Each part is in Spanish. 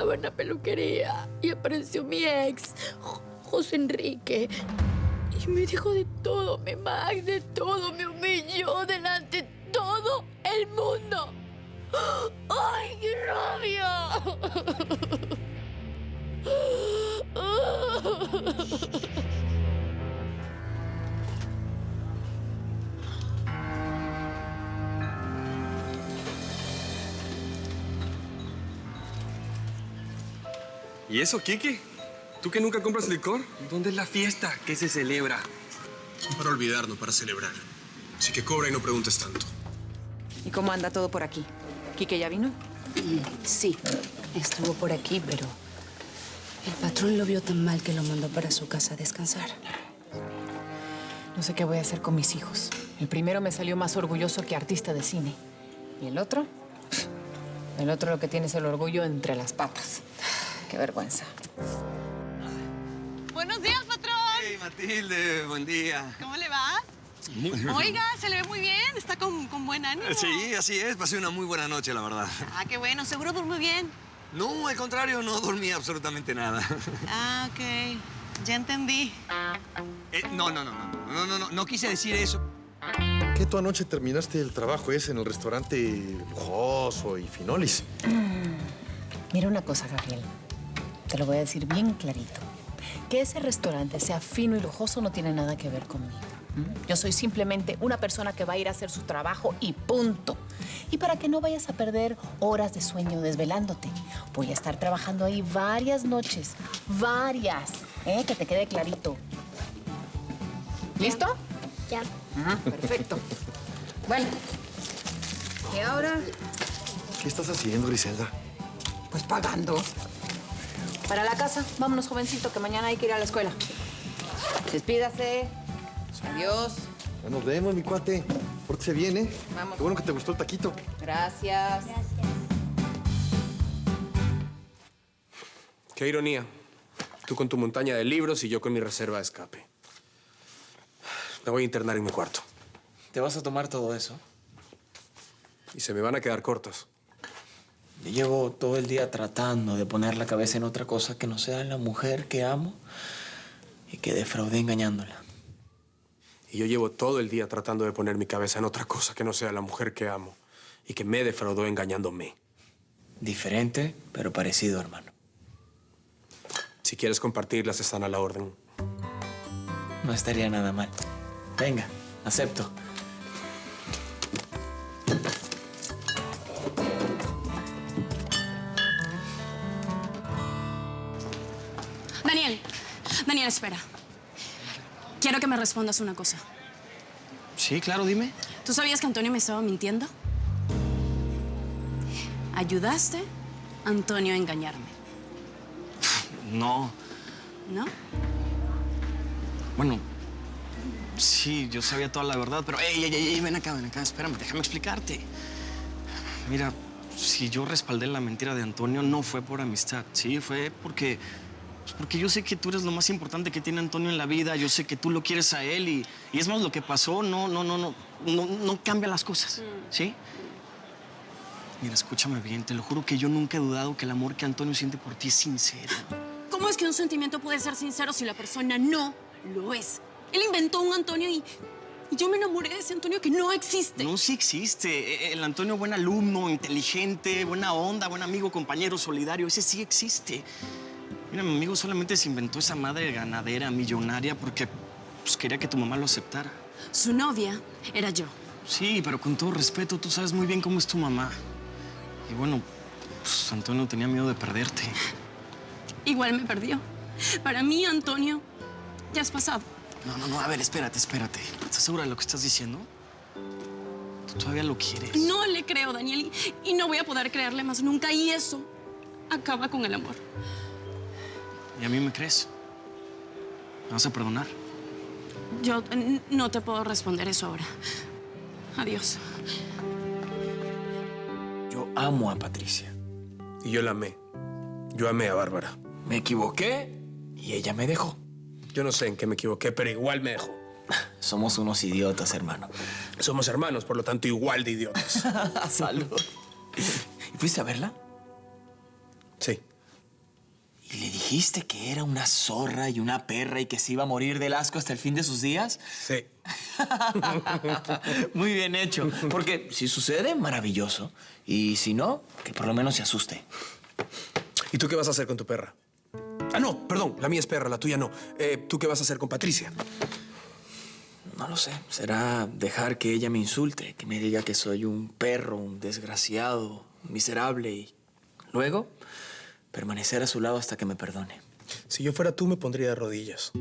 estaba en la peluquería y apareció mi ex, José Enrique. Y me dijo de todo, mi Max, de todo. Me humilló delante de todo el mundo. ¡Ay, qué rabia! ¿Y eso, Kiki? ¿Tú que nunca compras licor? ¿Dónde es la fiesta? ¿Qué se celebra? Para olvidar, no para celebrar. Así que cobra y no preguntes tanto. ¿Y cómo anda todo por aquí? ¿Quique ya vino? Sí, estuvo por aquí, pero el patrón lo vio tan mal que lo mandó para su casa a descansar. No sé qué voy a hacer con mis hijos. El primero me salió más orgulloso que artista de cine. ¿Y el otro? El otro lo que tiene es el orgullo entre las patas. Qué vergüenza. Buenos días, patrón. Hey, Matilde, buen día. ¿Cómo le va? Oiga, se le ve muy bien. Está con buen ánimo. Sí, así es. Pasé una muy buena noche, la verdad. Ah, qué bueno. Seguro durmió bien. No, al contrario, no dormí absolutamente nada. Ah, ok. Ya entendí. No quise decir eso. ¿Qué tú anoche terminaste el trabajo ese en el restaurante lujoso y Finolis? Mira una cosa, Gabriel. Te lo voy a decir bien clarito. Que ese restaurante sea fino y lujoso no tiene nada que ver conmigo. Yo soy simplemente una persona que va a ir a hacer su trabajo y punto. Y para que no vayas a perder horas de sueño desvelándote, voy a estar trabajando ahí varias noches. Varias. Que te quede clarito. ¿Listo? Ya. Perfecto. Bueno. ¿Y ahora? ¿Qué estás haciendo, Griselda? Pues pagando. Para la casa. Vámonos, jovencito, que mañana hay que ir a la escuela. Despídase. Adiós. Ya nos vemos, mi cuate. Pórtese bien, ¿eh? Vamos. Qué bueno que te gustó el taquito. Gracias. Qué ironía. Tú con tu montaña de libros y yo con mi reserva de escape. Me voy a internar en mi cuarto. ¿Te vas a tomar todo eso? Y se me van a quedar cortos. Yo llevo todo el día tratando de poner la cabeza en otra cosa que no sea la mujer que amo y que defraudé engañándola. Y yo llevo todo el día tratando de poner mi cabeza en otra cosa que no sea la mujer que amo y que me defraudó engañándome. Diferente, pero parecido, hermano. Si quieres compartirlas, están a la orden. No estaría nada mal. Venga, acepto. Daniel, espera. Quiero que me respondas una cosa. Sí, claro, dime. ¿Tú sabías que Antonio me estaba mintiendo? ¿Ayudaste a Antonio a engañarme? No. ¿No? Bueno, sí, yo sabía toda la verdad, pero ey, ven acá, espérame, déjame explicarte. Mira, si yo respaldé la mentira de Antonio, no fue por amistad, sí, fue porque yo sé que tú eres lo más importante que tiene Antonio en la vida, yo sé que tú lo quieres a él y es más, lo que pasó no cambia las cosas, ¿sí? Mira, escúchame bien, te lo juro que yo nunca he dudado que el amor que Antonio siente por ti es sincero. ¿Cómo es que un sentimiento puede ser sincero si la persona no lo es? Él inventó un Antonio y yo me enamoré de ese Antonio que no existe. No, sí existe. El Antonio buen alumno, inteligente, buena onda, buen amigo, compañero, solidario, ese sí existe. Mira, mi amigo solamente se inventó esa madre ganadera, millonaria, porque pues, quería que tu mamá lo aceptara. Su novia era yo. Sí, pero con todo respeto, tú sabes muy bien cómo es tu mamá. Y bueno, pues Antonio tenía miedo de perderte. Igual me perdió. Para mí, Antonio, ya es pasado. No, a ver, espérate. ¿Estás segura de lo que estás diciendo? ¿Tú todavía lo quieres? No le creo, Daniel, y no voy a poder creerle más nunca, y eso acaba con el amor. ¿Y a mí me crees? ¿Me vas a perdonar? Yo no te puedo responder eso ahora. Adiós. Yo amo a Patricia. Y yo la amé. Yo amé a Bárbara. Me equivoqué y ella me dejó. Yo no sé en qué me equivoqué, pero igual me dejó. Somos unos idiotas, hermano. Somos hermanos, por lo tanto, igual de idiotas. Salud. ¿Y fuiste a verla? Sí. dijiste que era una zorra y una perra y que se iba a morir del asco hasta el fin de sus días? Sí. Muy bien hecho. Porque si sucede, maravilloso. Y si no, que por lo menos se asuste. ¿Y tú qué vas a hacer con tu perra? Ah, no, perdón, la mía es perra, la tuya no. ¿Tú qué vas a hacer con Patricia? No lo sé. Será dejar que ella me insulte, que me diga que soy un perro, un desgraciado, un miserable y luego permanecer a su lado hasta que me perdone. Si yo fuera tú, me pondría de rodillas.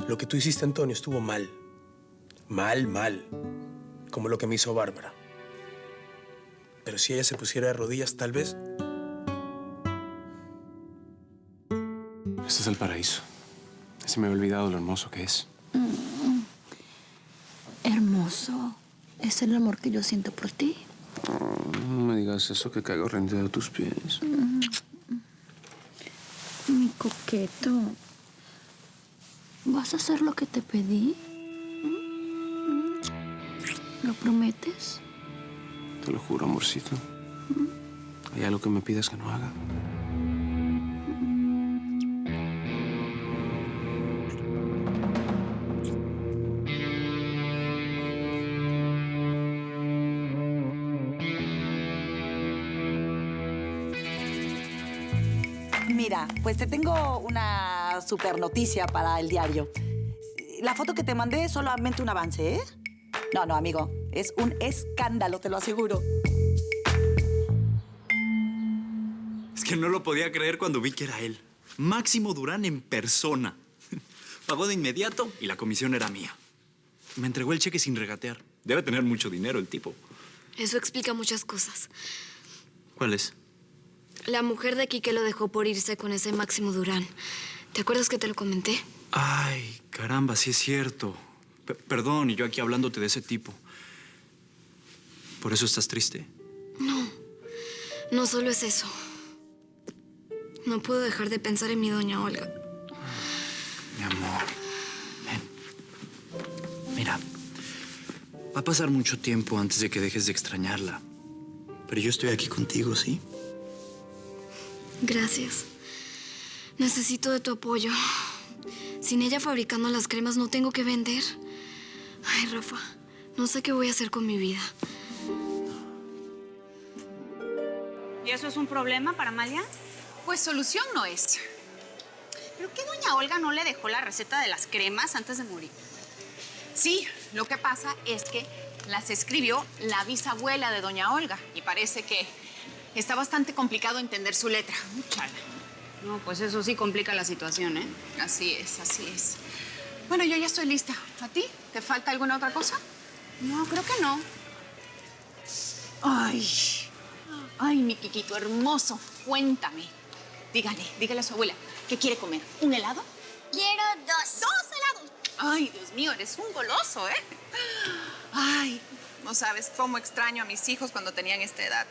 Lo que tú hiciste, Antonio, estuvo mal. Mal, mal. Como lo que me hizo Bárbara. Pero si ella se pusiera de rodillas, tal vez... Este es el paraíso. Se me había olvidado lo hermoso que es. Hermoso. Es el amor que yo siento por ti. No me digas eso, que caigo rendido a tus pies. Mi coqueto. ¿Vas a hacer lo que te pedí? ¿Lo prometes? Te lo juro, amorcito. ¿Hay algo que me pidas que no haga? Mira, pues te tengo una super noticia para el diario. La foto que te mandé es solamente un avance, ¿eh? No, amigo, es un escándalo, te lo aseguro. Es que no lo podía creer cuando vi que era él. Máximo Durán en persona. Pagó de inmediato y la comisión era mía. Me entregó el cheque sin regatear. Debe tener mucho dinero el tipo. Eso explica muchas cosas. ¿Cuál es? La mujer de Quique lo dejó por irse con ese Máximo Durán. ¿Te acuerdas que te lo comenté? Ay, caramba, sí es cierto. Perdón, y yo aquí hablándote de ese tipo. ¿Por eso estás triste? No solo es eso. No puedo dejar de pensar en mi doña Olga. Mi amor, ven. Mira, va a pasar mucho tiempo antes de que dejes de extrañarla. Pero yo estoy aquí contigo, ¿sí? Gracias. Necesito de tu apoyo. Sin ella fabricando las cremas no tengo que vender. Ay, Rafa, no sé qué voy a hacer con mi vida. ¿Y eso es un problema para Amalia? Pues solución no es. ¿Pero qué doña Olga no le dejó la receta de las cremas antes de morir? Sí, lo que pasa es que las escribió la bisabuela de doña Olga y parece que está bastante complicado entender su letra. Chala. No, pues eso sí complica la situación, ¿eh? Así es, así es. Bueno, yo ya estoy lista. ¿A ti? ¿Te falta alguna otra cosa? No, creo que no. Ay, mi Quiquito hermoso. Cuéntame. Dígale a su abuela. ¿Qué quiere comer? ¿Un helado? Quiero 2. 2 helados. Ay, Dios mío, eres un goloso, ¿eh? Ay, no sabes cómo extraño a mis hijos cuando tenían esta edad.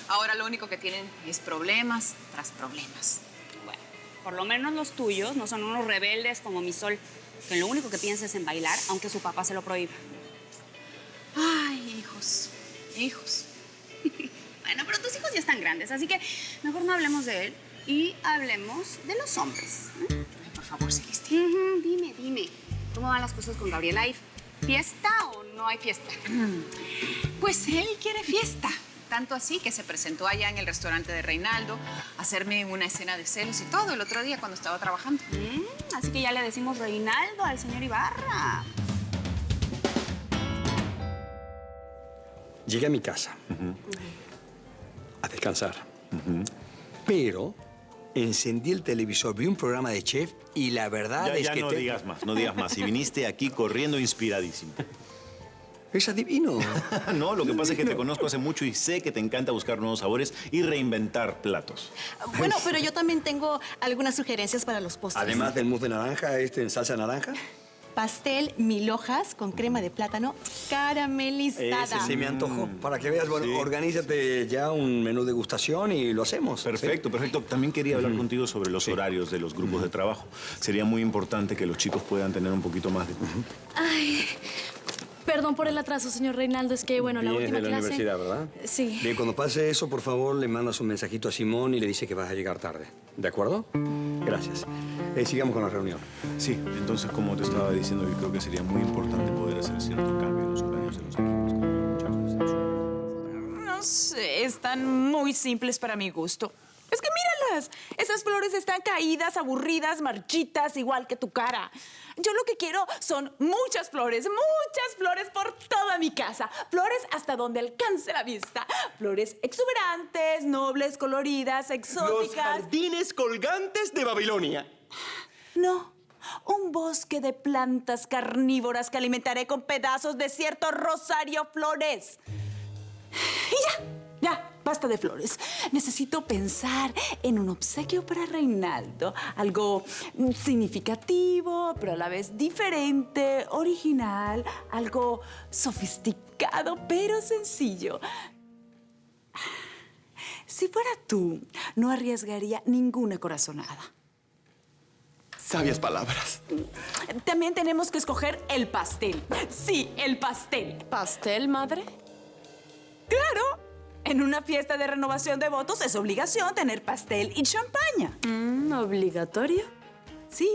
Ahora lo único que tienen es problemas tras problemas. Bueno, por lo menos los tuyos no son unos rebeldes como mi Sol, que lo único que piensa es en bailar, aunque su papá se lo prohíba. Ay, hijos. Bueno, pero tus hijos ya están grandes, así que mejor no hablemos de él y hablemos de los hombres. Ay, por favor, Celeste. Dime, ¿cómo van las cosas con Gabriel? ¿Hay fiesta o no hay fiesta? Pues él quiere fiesta. Tanto así que se presentó allá en el restaurante de Reinaldo a hacerme una escena de celos y todo el otro día cuando estaba trabajando. Así que ya le decimos Reinaldo al señor Ibarra. Llegué a mi casa a descansar. Pero encendí el televisor, vi un programa de chef y la verdad es que... No digas más. Y viniste aquí corriendo inspiradísimo. Es adivino. No, lo que pasa es que te conozco hace mucho y sé que te encanta buscar nuevos sabores y reinventar platos. Bueno, pero yo también tengo algunas sugerencias para los postres. Además del mousse de naranja, en salsa de naranja. Pastel 1000 hojas con crema de plátano caramelizada. Ese sí me antojó. Para que veas, bueno, organízate ya un menú de degustación y lo hacemos. Perfecto. También quería hablar contigo sobre los horarios de los grupos de trabajo. Sería muy importante que los chicos puedan tener un poquito más de... Ay, Perdón por el atraso, señor Reinaldo. Es que, bueno, la Vienes última de la clase... universidad, ¿verdad? Sí. Bien, cuando pase eso, por favor, le mandas un mensajito a Simón y le dice que vas a llegar tarde. ¿De acuerdo? Gracias. Sigamos con la reunión. Sí, entonces, como te estaba diciendo, yo creo que sería muy importante poder hacer cierto cambio en los horarios de los equipos. No sé, están muy simples para mi gusto. Es que míralas, esas flores están caídas, aburridas, marchitas, igual que tu cara. Yo lo que quiero son muchas flores por toda mi casa. Flores hasta donde alcance la vista. Flores exuberantes, nobles, coloridas, exóticas. Los jardines colgantes de Babilonia. No, un bosque de plantas carnívoras que alimentaré con pedazos de cierto Rosario Flores. Y ya, basta de flores. Necesito pensar en un obsequio para Reinaldo. Algo significativo, pero a la vez diferente, original, algo sofisticado, pero sencillo. Si fuera tú, no arriesgaría ninguna corazonada. Sabias palabras. También tenemos que escoger el pastel. Sí, el pastel. ¿Pastel, madre? ¡Claro! En una fiesta de renovación de votos es obligación tener pastel y champaña. ¿Obligatorio? Sí,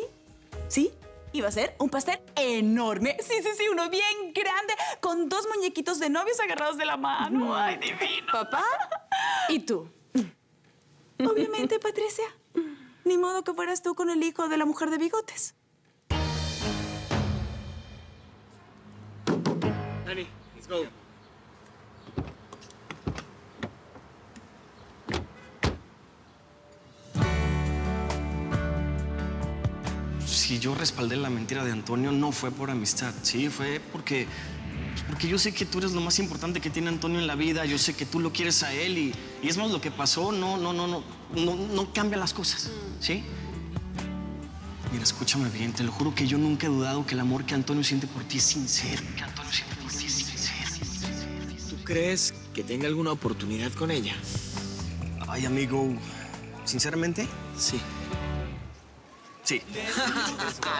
sí. Y va a ser un pastel enorme. Sí, uno bien grande, con 2 muñequitos de novios agarrados de la mano. ¡Ay, divino! ¿Papá? ¿Y tú? Obviamente, Patricia. Ni modo que fueras tú con el hijo de la mujer de bigotes. Dani, let's go. Si yo respaldé la mentira de Antonio, no fue por amistad, sí, fue porque yo sé que tú eres lo más importante que tiene Antonio en la vida, yo sé que tú lo quieres a él y es más, lo que pasó no cambia las cosas, ¿sí? Mira, escúchame bien, te lo juro que yo nunca he dudado que el amor que Antonio siente por ti es sincero. Que Antonio siente por ti es sincero. ¿Tú crees que tenga alguna oportunidad con ella? Ay, amigo, ¿sinceramente? Sí. Sí.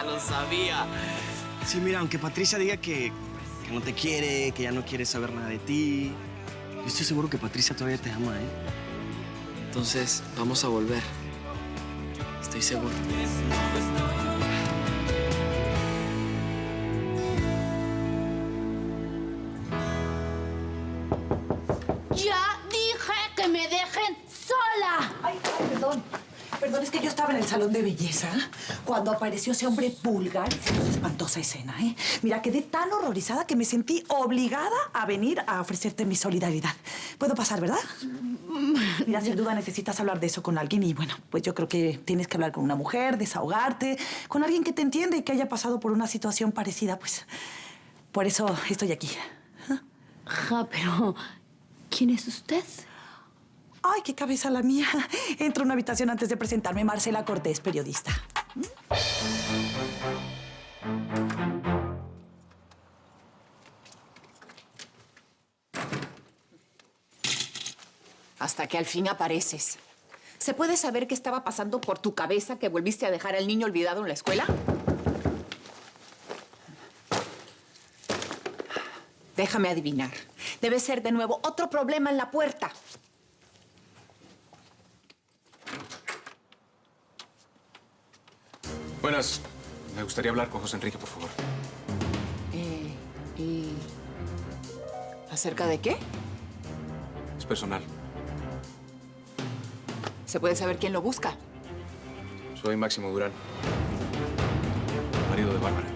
Lo sabía. Sí, mira, aunque Patricia diga que no te quiere, que ya no quiere saber nada de ti, yo estoy seguro que Patricia todavía te ama, ¿eh? Entonces, vamos a volver. Estoy seguro. Ya dije que me dejen sola. Ay, perdón. Perdón, es que yo estaba en el salón de belleza cuando apareció ese hombre vulgar. Espantosa escena, ¿eh? Mira, quedé tan horrorizada que me sentí obligada a venir a ofrecerte mi solidaridad. ¿Puedo pasar, verdad? Mira, sin duda necesitas hablar de eso con alguien y, bueno, pues yo creo que tienes que hablar con una mujer, desahogarte, con alguien que te entiende y que haya pasado por una situación parecida, pues. Por eso estoy aquí. Ja, pero ¿quién es usted? Ay, qué cabeza la mía. Entro a una habitación antes de presentarme. Marcela Cortés, periodista. Hasta que al fin apareces. ¿Se puede saber qué estaba pasando por tu cabeza que volviste a dejar al niño olvidado en la escuela? Déjame adivinar. Debe ser de nuevo otro problema en la puerta. Buenas. Me gustaría hablar con José Enrique, por favor. ¿Y acerca de qué? Es personal. ¿Se puede saber quién lo busca? Soy Máximo Durán, marido de Bárbara.